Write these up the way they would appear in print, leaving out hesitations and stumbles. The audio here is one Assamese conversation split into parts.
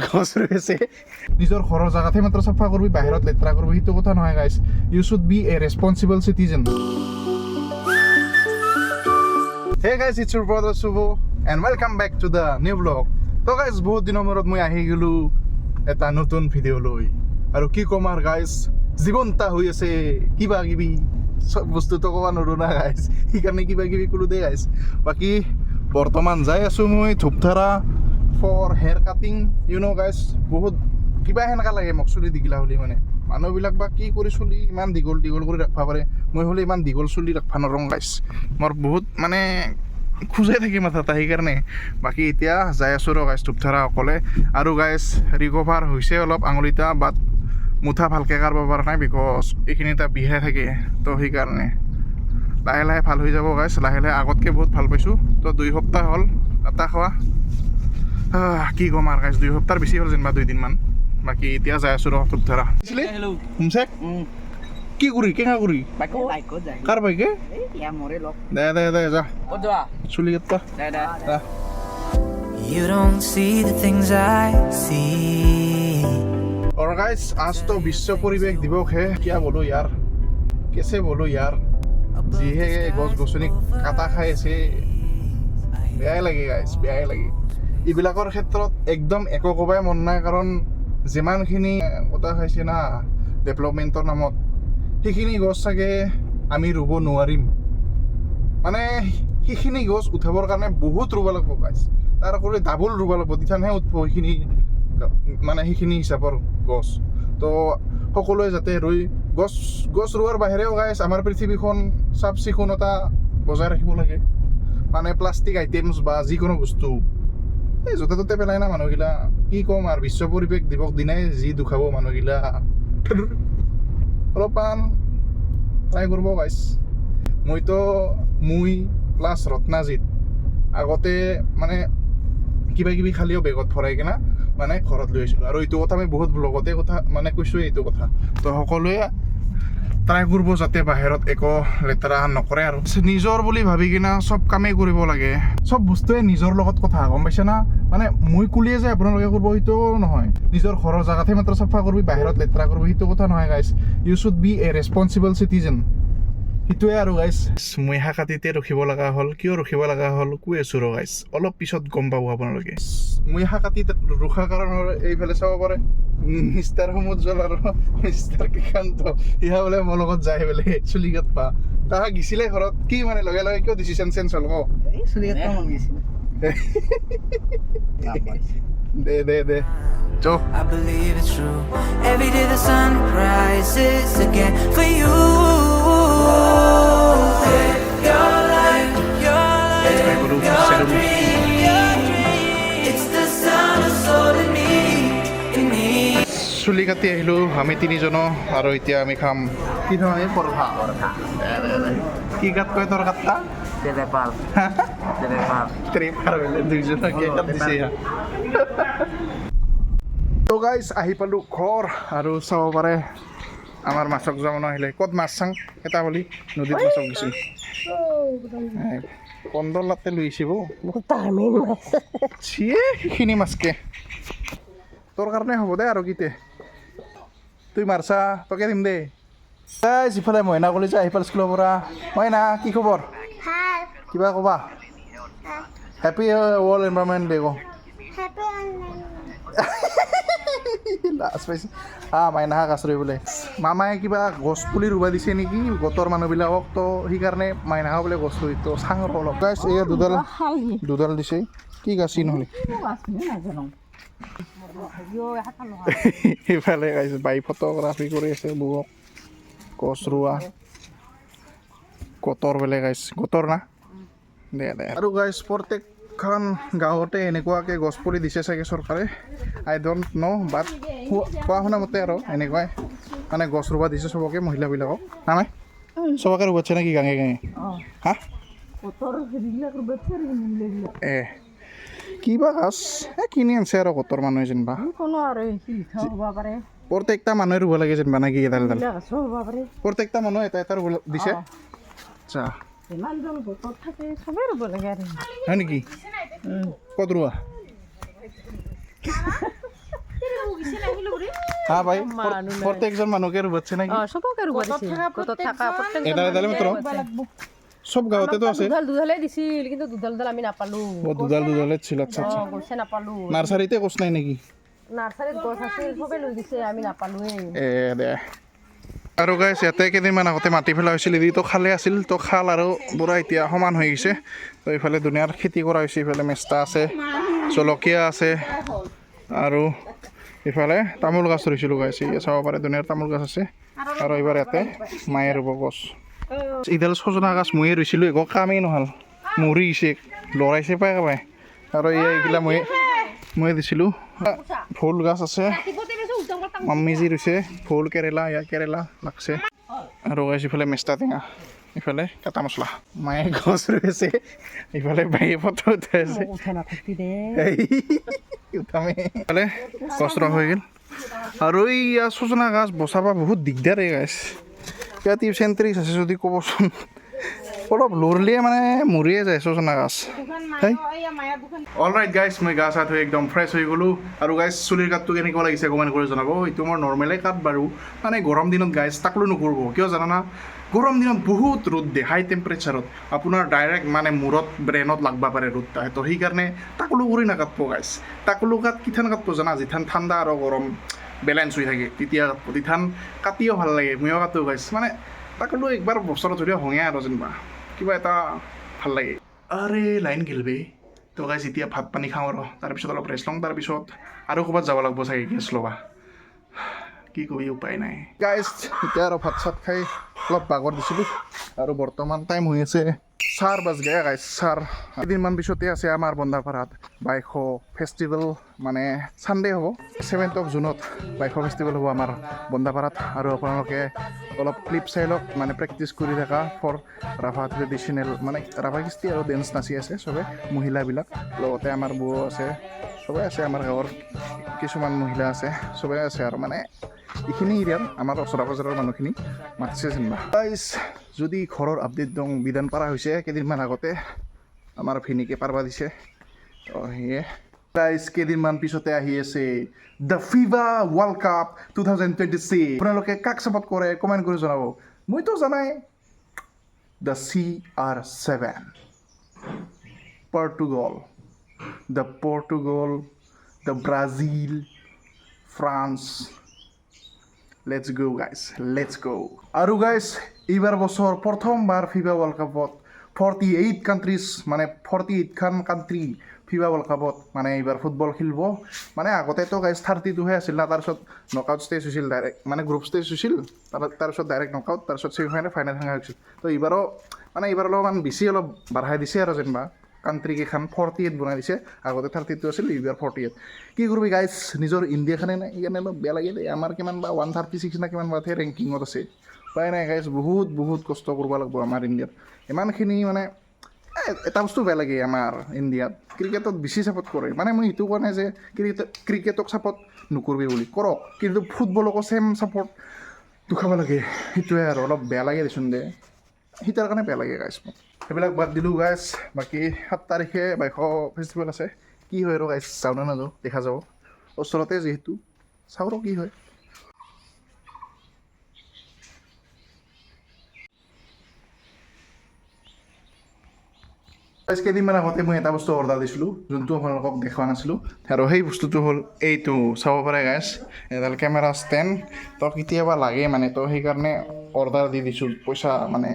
গছ ৰুইছে নিজৰ ঘৰৰ জাগাতে মাত্ৰ চাফা কৰবি বাহিৰত লেতেৰা কৰবি সেইটো কথা নহয় guys you should be a responsible citizen Hey guys, it's your brother Subo and welcome back to the new vlog. So guys, বহুত দিনৰ মূৰত মই আহি গলো এটা নতুন ভিডিঅ' লৈ আৰু কি কম আৰু গাইজ জীৱনটা হৈ আছে কিবা কিবি সব বস্তুটো ক'ব নোৱাৰো না গাইজ সেইকাৰণে কিবা কিবি ক'লো দেই গাইজ বাকী বৰ্তমান যাই আছোঁ মই Dhupdhara for hair cutting you know' guys বহুত কিবা সেনেকা লাগে মোক চুলি দীঘলা হ'লে মানে মানুহবিলাক বা কি কৰি চুলি ইমান দীঘল কৰি ৰাখিব পাৰে মই হ'লে ইমান দীঘল চুলি ৰাখিব নোৱাৰোঁ গাইজ মোৰ বহুত মানে খোজাই থাকি মাথাটা সেইকাৰণে বাকী এতিয়া যাই আছোঁ ৰ গাইজ ধূপধাৰা অকলে আৰু গাইজ ৰিকভাৰ হৈছে অলপ আঙুলিটা বাট মুঠা ভালকৈ কাঢ়ব পৰা নাই বিকজ এইখিনি এটা বিহাই থাকে তো সেইকাৰণে লাহে লাহে ভাল হৈ যাব গাইজ লাহে লাহে আগতকৈ বহুত ভাল পাইছোঁ তো 2 সপ্তাহ হ'ল আটা খোৱা কি ক'ম আৰু গাইজ 2 সপ্তাহ বেছি হ'ল যেনিবা 2 দিনমান বাকী এতিয়া যাই আছোঁ ৰ ধূপধাৰা হোমচেক কি কৰি কেঙা কৰি কাৰ বাইকে দে দে দে যা চুলি কেইটা You don't see the things I see. और गाइस आज तो विश्व परिवेश दिवस है क्या बोलो यार कैसे बोलो यार जी है गस गसनी काटा खाই আছে বেয়াই লাগে গাইস বেয়াই লাগে ইবিলাকৰ ক্ষেত্ৰত একদম একো কবাই মন নাই কাৰণ যিমানখিনি কথা খাইছে না ডেভেলপমেন্টৰ নামত সেইখিনি গছ চাগে আমি ৰুব নোৱাৰিম মানে সেইখিনি গছ উঠাবৰ কাৰণে বহুত ৰুব লাগিব গাইস তাৰ কৰি ডাবল ৰুব লাগিব তিথানহে উঠব সেইখিনি মানে সেইখিনি হিচাপৰ গছ তো সকলোৱে যাতে ৰুই গছ ৰুৱাৰ বাহিৰেও গাইছ আমাৰ পৃথিৱীখন চাফ চিকুণতা বজাই ৰাখিব লাগে মানে প্লাষ্টিক আইটেমছ বা যিকোনো বস্তু এই য'তে ত'তে পেলাই না মানুহগিলা কি ক'ম আৰু বিশ্ব পৰিৱেশ দিৱস দিনাই যি দুখাব মানুহগিলা অলপমান ট্ৰাই কৰিব গাইছ মইতো প্লাছ ৰত্নাজিত আগতে মানে কিবা কিবি খালিও বেগত ভৰাই কিনা মানে ঘৰত লৈ আহিছিলোঁ আৰু এইটো কথা আমি বহুত ব্লগতে কথা মানে কৈছোঁ এইটো কথা তো সকলোৱে ট্ৰাই কৰিব যাতে বাহিৰত একো লেতেৰা নকৰে আৰু নিজৰ বুলি ভাবি কিনা চব কামেই কৰিব লাগে চব বস্তুৱে নিজৰ লগত কথা গম পাইছে না মানে মই কুলিয়ে যে আপোনালোকে কৰিব সেইটো নহয় নিজৰ ঘৰৰ জাগাতে মাত্ৰ চাফা কৰবি বাহিৰত লেতেৰা কৰবি সেইটো কথা নহয় guys you should be a responsible citizen সেইটোৱে আৰু গাইছ মই হাকাতিতে ৰখিব লগা হ'ল কিয় ৰখিব লগা হ'ল কৈ আছোঁ ৰ গাইছ অলপ পিছত গম পাব আপোনালোকে মই হাকাতিত ৰখাৰ কাৰণত এইফালে চাব পাৰে মিষ্টাৰ সমুজ্জ্বল আৰু মিষ্টাৰ কিষান্ত ইহা বোলে মোৰ লগত যায় বোলে চুলি কাটবা তাহা গিছিলে ঘৰত কি মানে লগে লগে কিয় ডিচিশ্যন চেঞ্জ হ'ল ক দে দে দে I believe it's true. Every day the sun rises again for you. Your life, it's my dream. It's the sun of soul in me. চুলি কাটি আহিলোঁ আমি তিনিজন আৰু এতিয়া আমি খাম কি ধৰণে পৰঠা কি কাট কয় তোৰ কাটটা ট্ৰেপাৰ বোলে দুইজনকে কাট দিছে তো গাইজ আহি পালোঁ ঘৰ আৰু চাব পাৰে আমাৰ মাছক যাবলৈ আহিলে ক'ত মাছ চাং এটা বুলি নদীত মাছক গৈছোঁ 15 লাখতে লৈ আহিছে চিয়ে সেইখিনি মাছকে তোৰ কাৰণে হ'ব দে আৰু কিতে তুই মাৰছা তোকে দিম দে যিফালে মইনা কলিজা আহি পাল স্কুলৰ পৰা মইনা কি খবৰ কিবা ক'বা হেপী ৱৰ্ল্ড এনভাইৰনমেণ্ট ডে ক লাজ পাইছে মাইনা শাক আচৰি বোলে মামায়ে কিবা গছ পুলি ৰুবা দিছে নেকি গোটৰ মানুহবিলাকক তো সেইকাৰণে মাইনা শাক বোলে গছ ৰুই তো চাং অলপ গাইছ এয়া দুডাল দিছে কি গাছি নহ'লে সেইফালে গাইছে বাই ফটোগ্ৰাফি কৰি আছে বৌক গছ ৰোৱা গোটৰ বোলে গাইছ গোটৰ না দে দে আৰু গাইছ প্ৰত্যেকখন গাঁৱতে এনেকুৱাকৈ গছ পুলি দিছে চাগে চৰকাৰে আই ডণ্ট ন' বাট কোৱা শুনা মতে আৰু এনেকুৱাই মানে গছ ৰুবা দিছে চবকে মহিলাবিলাকক নাই চবকে ৰুবাচ্ছে নেকি গাঙে গাঙে হা কিবা গাছ কিনি আনছে আৰু গোটৰ মানুহে যেনিবা প্ৰত্যেকটা মানুহে ৰুব লাগে যেনিবা নাকি এডাল এডাল প্ৰত্যেকটা মানুহে এটা এটা ৰুব দিছে আচ্ছা হয় নেকি ক'ত ৰোৱা হ্যাঁ ভাই প্ৰত্যেকজন মানুহকে ৰুবছে নাকি সবকে ৰুব দিছিল গতত থকা প্ৰত্যেক এডাল এডালে মাত্ৰ সব গাঁৱতেতো আছে দুধালে দিছিল কিন্তু দুধাল আমি নাপালো ও দুডালে ছিল আচ্ছা আচ্ছা গছে নাপালো নাৰ্চাৰীতে কষ্ট নাই নেকি নাৰ্চাৰীত গছ আছিল সবে লৈ দিছে আমি নাপালোৱে দে আৰু গাইছ ইয়াতে কেইদিনমান আগতে মাটি ফেলা হৈছিল তো খালে আছিল তো খাল আৰু পুৰা এতিয়া সমান হৈ গৈছে তো এইফালে দুনিয়াৰ খেতি কৰা হৈছে এইফালে মেষ্টা আছে জলকীয়া আছে আৰু এইফালে তামোল গছ ৰুইছিলোঁ গাইছ এতিয়া চাব পাৰে দুনিয়াৰ তামোল গছ আছে আৰু এইবাৰ ইয়াতে মায়ে ৰুব গছ এইডাল ছজনা গছ ময়ে ৰুইছিলোঁ একো কামেই নহ'ল মৰি গৈছে লৰাইছে পাই কাবাই আৰু এইগিলা মই দিছিলোঁ ফুল গছ আছে মাম্মীজি ৰুইছে ফুল কেৰেলা ইয়াৰ কেৰেলা লাগছে আৰু গাইছ ইফালে মেষ্টা টেঙা ইফালে কাটা মছলা মায়ে গছ ৰুইছে ইফালে বাইয়ে ফটো উঠাইছে উঠামে ইফালে গছ ৰোৱা হৈ গ'ল আৰু ইয়াৰ ছজনা গছ বচাব বহুত দিগদাৰে গাইছ ইয়াত টিউচেণ্ট্ৰিছ আছে যদি ক'বচোন অলপ লৰলিয়ে মানে মৰিয়ে যায় ছজনা গছ অলৰাইট গাইছ মই গা চা ধুই একদম ফ্ৰেছ হৈ গ'লোঁ আৰু গাইছ চুলিৰ কাটটো কেনেকুৱা লাগিছে কমেণ্ট কৰি জনাব এইটো মোৰ নৰ্মেলে কাট বাৰু মানে গৰম দিনত গাইছ তাকলো নকৰিব কিয় জানানা গৰম দিনত বহুত ৰ'দ দিয়ে হাই টেম্পাৰেচাৰত আপোনাৰ ডাইৰেক্ট মানে মূৰত ব্ৰেইনত লাগবা পাৰে ৰ'দটা তো সেইকাৰণে তাকলো কৰি নাকাটব গাইছ তাকলো কাট কিঠান কাটব জানা যিঠান ঠাণ্ডা আৰু গৰম বেলেঞ্চ হৈ থাকে তেতিয়া কাটব তিঠান কাটিও ভাল লাগে ময়ো কাটো গাইছ মানে তাকলো একবাৰ বছৰত ধৰি হঙে আৰু যেনিবা কিবা এটা ভাল লাগে আৰে লাইন গেলবে তো গাইছ এতিয়া ভাত পানী খাওঁ আৰু তাৰপিছত অলপ ৰেষ্ট লওঁ তাৰপিছত আৰু ক'ৰবাত যাব লাগিব চাগে গেছ ল'বা কি কবি উপায় নাই গাইছ এতিয়া আৰু ভাত চাত খাই অলপ বাগৰ দিছিলোঁ আৰু বৰ্তমান টাইম হৈ আছে 4 বাজ গয়া গাইছ 4 কেইদিনমান পিছতে আছে আমাৰ বন্ধাপাৰাত বাইশো ফেষ্টিভেল মানে ছানডে হ'ব 7th of জুনত বাইশো ফেষ্টিভেল হ'ব আমাৰ বন্ধাপাৰাত আৰু আপোনালোকে অলপ ক্লিপ চাই লওক মানে প্ৰেক্টিচ কৰি থকা ফৰ ৰাভা ট্ৰেডিশ্যনেল মানে ৰাভা কৃষ্টি আৰু ডেন্স নাচি আছে চবে মহিলাবিলাক লগতে আমাৰ বৌ আছে চবে আছে আমাৰ গাঁৱৰ কিছুমান মহিলা আছে চবে আছে আৰু মানে এইখিনি এৰিয়াৰ আমাৰ ওচৰা পাজৰৰ মানুহখিনি মাতিছে যেনিবা গাইছ যদি ঘৰৰ আপডেট দিওঁ বিধান পাৰা হৈছে কেইদিনমান আগতে আমাৰ ভিনিকে পাৰবা দিছে সেয়ে গাইছ কেইদিনমান পিছতে আহি আছে দ্য ফিফা ৱৰ্ল্ড কাপ 2026 আপোনালোকে কাক ছাপোৰ্ট কৰে কমেণ্ট কৰি জনাব মইতো জানাই the CR7 Portugal the Brazil France let's go guys let's গো আৰু গাইছ এইবাৰ বছৰ প্ৰথমবাৰ ফিফা ৱৰ্ল্ড কাপত 48 কাণ্ট্ৰিজ মানে 48খন কাণ্ট্ৰি ফিফা ৱৰ্ল্ড কাপত মানে এইবাৰ ফুটবল খেলিব মানে আগতেতো গাইছ 32হে আছিল না তাৰপিছত নকআউট ষ্টেজ হৈছিল ডাইৰেক্ট মানে গ্ৰুপ ষ্টেজ হৈছিল তাৰপিছত ডাইৰেক্ট নকআউট তাৰপিছত ছেমিফাইনেল ফাইনেল খেলা হৈছিল তো এইবাৰো মানে এইবাৰ অলপমান বেছি অলপ বঢ়াই দিছে আৰু যেনিবা কাণ্ট্ৰি কেইখন 48 বনাই দিছে আগতে 32 আছিল এইবাৰ 48 কি কৰিবি গাইছ নিজৰ ইণ্ডিয়াখনে নাই সেইকাৰণে অলপ বেয়া লাগে দেই আমাৰ কিমান বা 136 না কিমান বাতহে ৰেংকিঙত আছে উপায় নাই গাইছ বহুত কষ্ট কৰিব লাগিব আমাৰ ইণ্ডিয়াত ইমানখিনি মানে এটা বস্তু বেয়া লাগে আমাৰ ইণ্ডিয়াত ক্ৰিকেটত বেছি ছাপোৰ্ট কৰে মানে মই এইটো কোৱা নাই যে ক্ৰিকেটক ছাপোৰ্ট নকৰিবি বুলি কৰক কিন্তু ফুটবলকো ছেম ছাপোৰ্ট দুখাব লাগে সেইটোৱে আৰু অলপ বেয়া লাগে দেচোন দে সিটাৰ কাৰণে বেয়া লাগে গাইছ মোক সেইবিলাক বাদ দিলোঁ গাইছ বাকী 7 তাৰিখে বাইশো ফেষ্টিভেল আছে কি হয় আৰু গাইছ যাওঁ নে নাযাওঁ দেখা যাব ওচৰতে যিহেতু চাওঁ আৰু কি হয় কেইদিনমান আগতে মই এটা বস্তু অৰ্ডাৰ দিছিলোঁ যোনটো আপোনালোকক দেখুওৱা নাছিলোঁ আৰু সেই বস্তুটো হ'ল এইটো চাব পাৰে গাইছ এডাল কেমেৰা ষ্টেণ্ড তো কেতিয়াবা লাগে মানে তো সেইকাৰণে অৰ্ডাৰ দি দিছোঁ পইচা মানে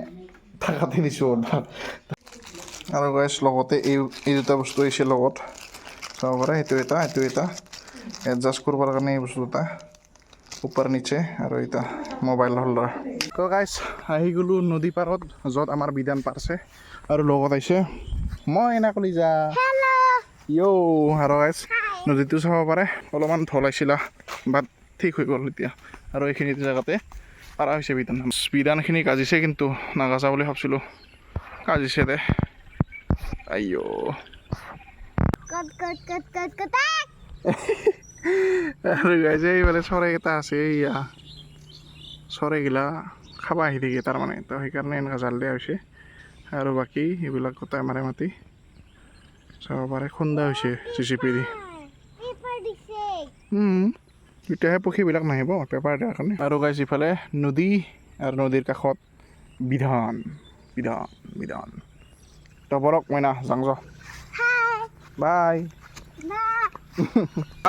থাকাতে দিছোঁ অৰ্ডাৰ আৰু গাইছ লগতে এই দুটা বস্তু আহিছে লগত চাব পাৰে এইটো এটা এডজাষ্ট কৰিবৰ কাৰণে এই বস্তু দুটা ওপৰ নিচে আৰু এটা মোবাইল হোল্ডাৰ তো গাইছ আহি গ'লোঁ নদী পাৰত য'ত আমাৰ বিধান পাৰছে আৰু লগত আহিছে মই এনা কলি যা আৰু গাইছ নদীটো চাব পাৰে অলপমান ঢল আহিছিলা বাট ঠিক হৈ গ'ল এতিয়া আৰু এইখিনি জেগাতে পাৰা হৈছে বিধানখিনি কাজিছে কিন্তু নাগাজা বুলি ভাবছিলোঁ কাজিছে দে আইঅ আৰু গাইছে এইফালে চৰাইকেইটা আছে এয়া চৰাইগিলা খাব আহি থাকে তাৰমানে তো সেইকাৰণে এনেকুৱা জাল দিয়া হৈছে আৰু বাকী এইবিলাক গোটাই মাৰে মাটি চাব পাৰে খুন্দা হৈছে JCB দি তেতিয়াহে পক্ষীবিলাক নাহিব পেপাৰ দিয়াৰ কাৰণে আৰু গাইছ ইফালে নদী আৰু নদীৰ কাষত বিধান বিধান বিধান তো বলক মইনা যাওঁ যা বাই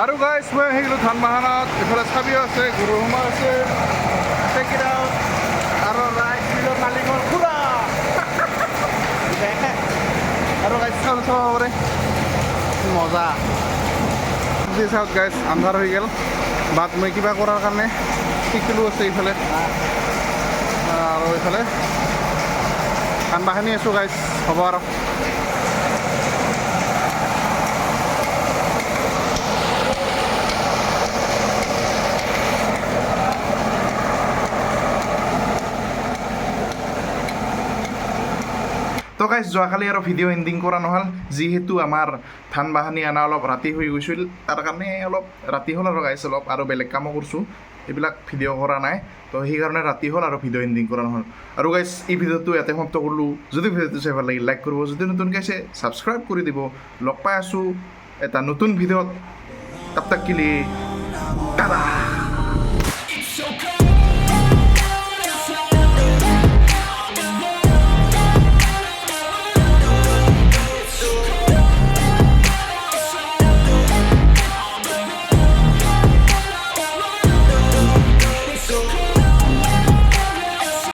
আৰু গাইছ মই আহি গ'লোঁ ধান বাহানত এইফালে চাবিও আছে গৰু সোমা আছে আৰু ৰাইট মিলৰ মালিকৰ খুৰা আৰু গাইছ চাব পাৰে মজা চাওক গাইছ আন্ধাৰ হৈ গ'ল বাট মই কিবা কৰাৰ কাৰণে শিকিলোঁ আছে এইফালে আৰু এইফালে ধান বাহানি আছোঁ গাইছ হ'ব আৰু তো গাইছ যোৱাকালি আৰু ভিডিঅ' এণ্ডিং কৰা নহ'ল যিহেতু আমাৰ ধান বাহানি অনা অলপ ৰাতি হৈ গৈছিল তাৰ কাৰণে অলপ ৰাতি হ'ল আৰু গাইছ অলপ আৰু বেলেগ কামো কৰিছোঁ এইবিলাক ভিডিঅ' কৰা নাই তো সেইকাৰণে ৰাতি হ'ল আৰু ভিডিঅ' এণ্ডিং কৰা নহ'ল আৰু গাইছ এই ভিডিঅ'টো ইয়াতে সমাপ্ত কৰিলোঁ যদি ভিডিঅ'টো চাই ভাল লাগিল লাইক কৰিব যদি নতুনকৈ আছে ছাবস্ক্ৰাইব কৰি দিব লগ পাই আছোঁ এটা নতুন ভিডিঅ'ত তাপ তাক কিলি টাটা